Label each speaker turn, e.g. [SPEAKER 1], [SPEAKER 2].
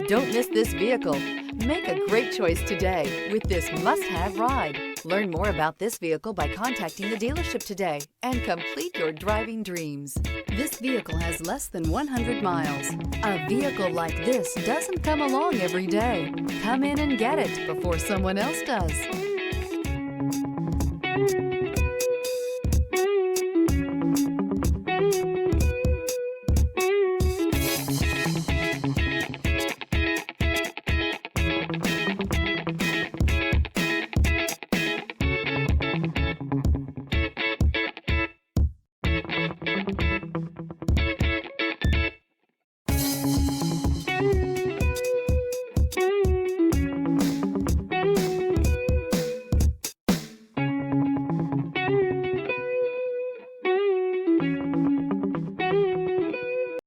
[SPEAKER 1] Don't miss this vehicle. Make a great choice today with this must-have ride. Learn more about this vehicle by contacting the dealership today and complete your driving dreams. This vehicle has less than 100 miles. A vehicle like this doesn't come along every day. Come in and get it before someone else does.